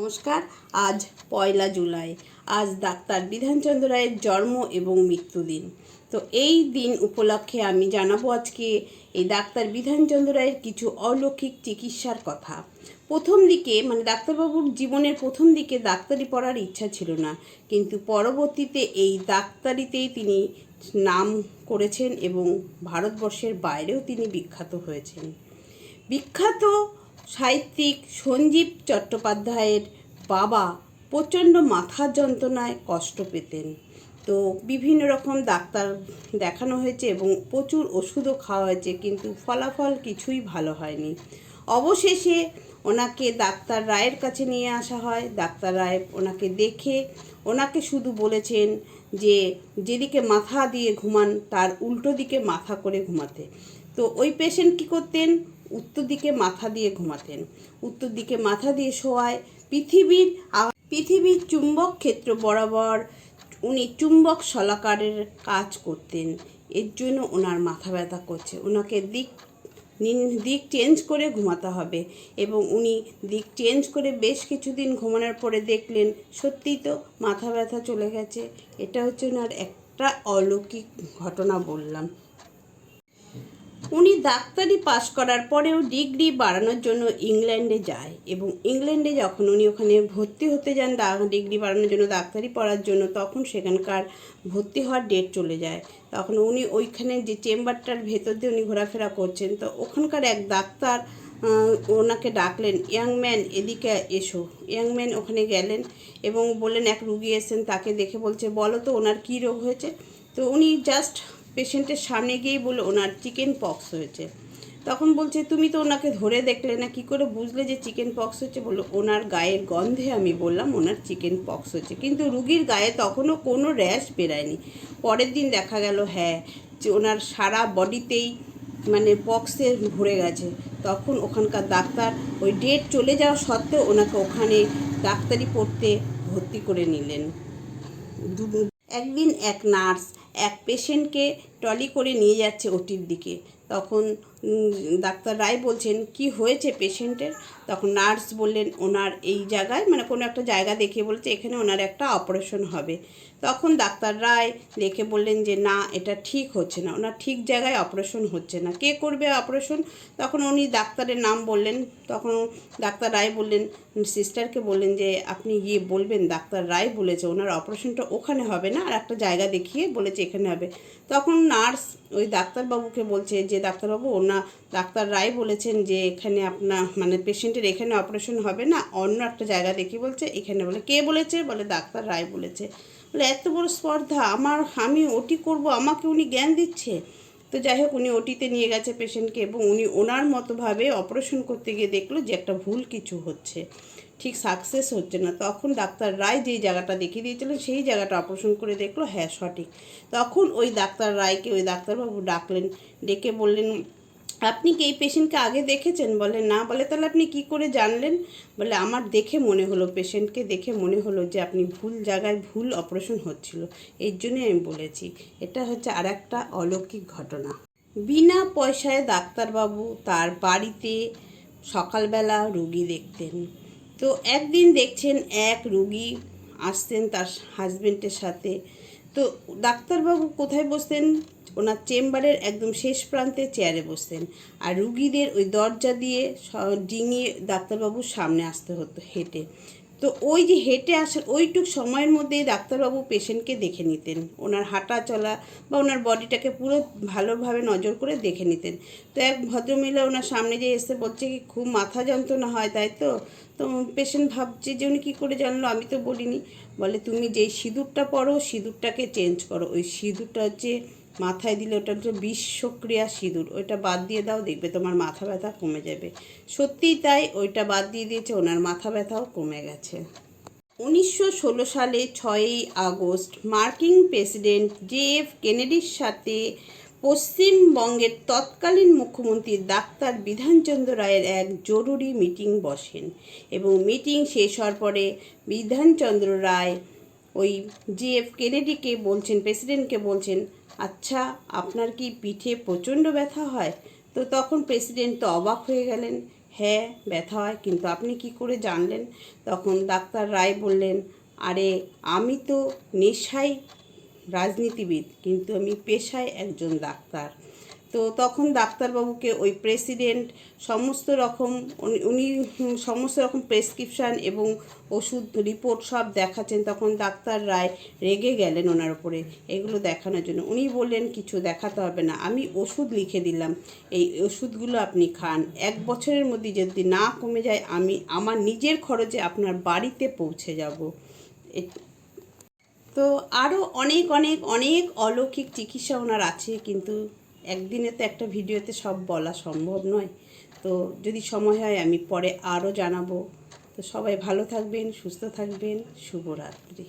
নমস্কার। আজ 1 জুলাই। আজ ডাক্তার বিধানচন্দ্র রায়ের জন্ম এবং মৃত্যুদিন। তো এই দিন উপলক্ষে আমি জানাবো আজকে এই ডাক্তার বিধানচন্দ্র রায়ের কিছু অলৌকিক চিকিৎসার কথা। প্রথম দিকে ডাক্তারবাবুর জীবনের প্রথম দিকে ডাক্তারি পড়ার ইচ্ছা ছিল না, কিন্তু পরবর্তীতে এই ডাক্তারিতেই তিনি নাম করেছেন এবং ভারতবর্ষের বাইরেও তিনি বিখ্যাত হয়েছেন। বিখ্যাত সাহিত্যিক সঞ্জীব চট্টোপাধ্যায়ের বাবা প্রচণ্ড মাথার যন্ত্রণায় কষ্ট পেতেন। তো বিভিন্ন রকম ডাক্তার দেখানো হয়েছে এবং প্রচুর ওষুধও খাওয়া হয়েছে, কিন্তু ফলাফল কিছুই ভালো হয়নি। অবশেষে ওনাকে ডাক্তার রায়ের কাছে নিয়ে আসা হয়। ডাক্তার রায় ওনাকে দেখে ওনাকে শুধু বলেছেন যে যেদিকে মাথা দিয়ে ঘুমান তার উল্টো দিকে মাথা করে ঘুমাতে। তো ওই পেশেন্ট কী করতেন? উত্তর দিকে মাথা দিয়ে ঘুমাতেন। উত্তর দিকে মাথা দিয়ে শোয়ায় পৃথিবীর চুম্বক ক্ষেত্র বরাবর উনি চুম্বক শলাকারের কাজ করতেন। এর জন্য ওনার মাথা ব্যথা করছে। ওনাকে দিক চেঞ্জ করে ঘুমাতে হবে এবং উনি দিক চেঞ্জ করে বেশ কিছুদিন ঘুমানোর পরে দেখলেন সত্যিই তো মাথা ব্যথা চলে গেছে। এটা হচ্ছে ওনার একটা অলৌকিক ঘটনা বললাম। উনি ডাক্তারি পাশ করার পরেও ডিগ্রি বাড়ানোর জন্য ইংল্যান্ডে যায় এবং ইংল্যান্ডে যখন উনি ওখানে ভর্তি হতে যান ডিগ্রি বাড়ানোর জন্য, ডাক্তারি পড়ার জন্য, তখন সেখানকার ভর্তি হওয়ার ডেট চলে যায়। তখন উনি ওইখানে যে চেম্বারটার ভেতর দিয়ে উনি ঘোরাফেরা করছেন, তো ওখানকার এক ডাক্তার ওনাকে ডাকলেন, ইয়াং ম্যান এদিকে এসো। ইয়াং ম্যান ওখানে গেলেন এবং বললেন এক রুগী এসেছেন, তাকে দেখে বলছে বলো তো ওনার কী রোগ হয়েছে। তো উনি জাস্ট পেশেন্টের সামনে গিয়েই বলে ওনার চিকেন পক্স হয়েছে। তখন বলছে তুমি তো ওনাকে ধরে দেখলে না, কি করে বুঝলে যে চিকেন পক্স হচ্ছে? বললো ওনার গায়ের গন্ধে আমি বললাম ওনার চিকেন পক্স হচ্ছে, কিন্তু রুগীর গায়ে তখনও কোনো র্যাশ বেরায়নি। পরের দিন দেখা গেল যে ওনার সারা বডিতেই পক্সে ভরে গেছে। তখন ওখানকার ডাক্তার ওই ডেট চলে যাওয়া সত্ত্বেও ওনাকে ওখানে ডাক্তারি পড়তে ভর্তি করে নিলেন। একদিন এক নার্স এক পেশেন্টকে ট্রলি করে নিয়ে যাচ্ছে ওটির দিকে। তখন ডাক্তার রায় বলছেন কি হয়েছে পেশেন্টের? তখন নার্স বললেন ওনার এই জায়গায় কোনো একটা জায়গা দেখিয়ে বলছে এখানে ওনার একটা অপারেশন হবে। তখন ডাক্তার রায় দেখে বললেন যে না, এটা ঠিক হচ্ছে না, ওনার ঠিক জায়গায় অপারেশন হচ্ছে না। কে করবে অপারেশন? তখন উনি ডাক্তারের নাম বললেন। তখন ডাক্তার রায় বললেন, সিস্টারকে বললেন যে আপনি গিয়ে বলবেন ডাক্তার রায় বলেছে ওনার অপারেশনটা ওখানে হবে না, আর একটা জায়গা দেখিয়ে বলেছে এখানে হবে। তখন নার্স ওই ডাক্তারবাবুকে বলছে যে ডাক্তারবাবু ডাক্তার রায় বলেছেন যে এখানে আপনার পেশেন্টের এখানে অপারেশন হবে না, অন্য একটা জায়গা দেখিয়ে বলছে এখানে। বলে কে বলেছে? বলে ডাক্তার রায় বলেছে। বলে এত বড় স্পর্ধা, আমি ওটি করব, আমাকে উনি জ্ঞান দিচ্ছে। তো যাই হোক, উনি ওটিতে নিয়ে গেছে পেশেন্টকে এবং উনি ওনার মতোভাবে অপারেশন করতে গিয়ে দেখলো যে একটা ভুল কিছু হচ্ছে, ঠিক সাকসেস হচ্ছে না। তখন ডাক্তার রায় যেই জায়গাটা দেখিয়ে দিয়েছিলেন সেই জায়গাটা অপারেশন করে দেখলো হ্যাঁ সঠিক। তখন ওই ডাক্তার রায়কে ওই ডাক্তারবাবু ডাকলেন, ডেকে বললেন আপনি কি এই পেশেন্টকে আগে দেখেছেন? বলে না। বলে তাহলে আপনি কি করে জানলেন? বলে আমার দেখে মনে হলো, পেশেন্টকে দেখে মনে হলো যে আপনি ভুল জায়গায় ভুল অপারেশন হচ্ছিল, এর জন্যই আমি বলেছি। এটা হচ্ছে আর একটা অলৌকিক ঘটনা। বিনা পয়সায় ডাক্তারবাবু তার বাড়িতে সকালবেলা রুগী দেখতেন। তো একদিন দেখছেন এক রুগী আসতেন তার হাজবেন্ডের সাথে। তো ডাক্তারবাবু কোথায় বসতেন? ওনার চেম্বারের একদম শেষ প্রান্তে চেয়ারে বসতেন, আর রুগীদের ওই দরজা দিয়ে ডিঙিয়ে ডাক্তারবাবুর সামনে আসতে হতো হেঁটে। তো ওই যে হেঁটে আসার ওইটুক সময়ের মধ্যেই ডাক্তারবাবু পেশেন্টকে দেখে নিতেন, ওনার হাঁটা চলা বা ওনার বডিটাকে পুরো ভালোভাবে নজর করে দেখে নিতেন। তো এক ভদ্রমহিলা ওনার সামনে যে এসে বলছে কি খুব মাথা যন্ত্রণা হয় তাই তো? তো পেশেন্ট ভাবছে যে উনি কী করে জানলো, আমি তো বলিনি। বলে তুমি যেই সিঁদুরটা পরো সিঁদুরটাকে চেঞ্জ করো, ওই সিঁদুরটা হচ্ছে মাথায় দিলে ওটা হচ্ছে বিষক্রিয়া সিঁদুর, ওইটা বাদ দিয়ে দাও, দেখবে তোমার মাথা ব্যথা কমে যাবে। সত্যিই তাই, ওইটা বাদ দিয়ে দিয়েছে, ওনার মাথা ব্যথাও কমে গেছে। 1916 সালে 6ই আগস্ট মার্কিন প্রেসিডেন্ট JF কেনেডির সাথে পশ্চিমবঙ্গের তৎকালীন মুখ্যমন্ত্রী ডাক্তার বিধানচন্দ্র রায়ের এক জরুরি মিটিং বসেন এবং মিটিং শেষ হওয়ার পরে বিধানচন্দ্র রায় ওই JF কেনেডিকে বলছেন, প্রেসিডেন্টকে বলছেন, আচ্ছা আপনার কি পিঠে প্রচণ্ড ব্যথা হয়? তো তখন প্রেসিডেন্ট তো অবাক হয়ে গেলেন, হ্যাঁ ব্যথা হয়, কিন্তু আপনি কি করে জানলেন? তখন ডাক্তার রায় বললেন, আরে আমি তো নেশায় রাজনীতিবিদ, কিন্তু আমি পেশায় একজন ডাক্তার। তো তখন ডাক্তারবাবুকে ওই প্রেসিডেন্ট সমস্ত রকম উনি সমস্ত রকম প্রেসক্রিপশান এবং ওষুধ রিপোর্ট সব দেখাচ্ছেন। তখন ডাক্তার রায় রেগে গেলেন ওনার উপরে এগুলো দেখানোর জন্য। উনি বললেন, কিছু দেখাতে হবে না, আমি ওষুধ লিখে দিলাম, এই ওষুধগুলো আপনি খান। 1 বছরের মধ্যে যদি না কমে যায়, আমি আমার নিজের খরচে আপনার বাড়িতে পৌঁছে যাব। তো আরও অনেক অনেক অনেক অলৌকিক চিকিৎসা ওনার আছে, কিন্তু একদিনে তো একটা ভিডিওতে সব বলা সম্ভব নয়। তো যদি সময় হয় আমি পরে আরও জানাবো। তো সবাই ভালো থাকবেন, সুস্থ থাকবেন, শুভরাত্রি।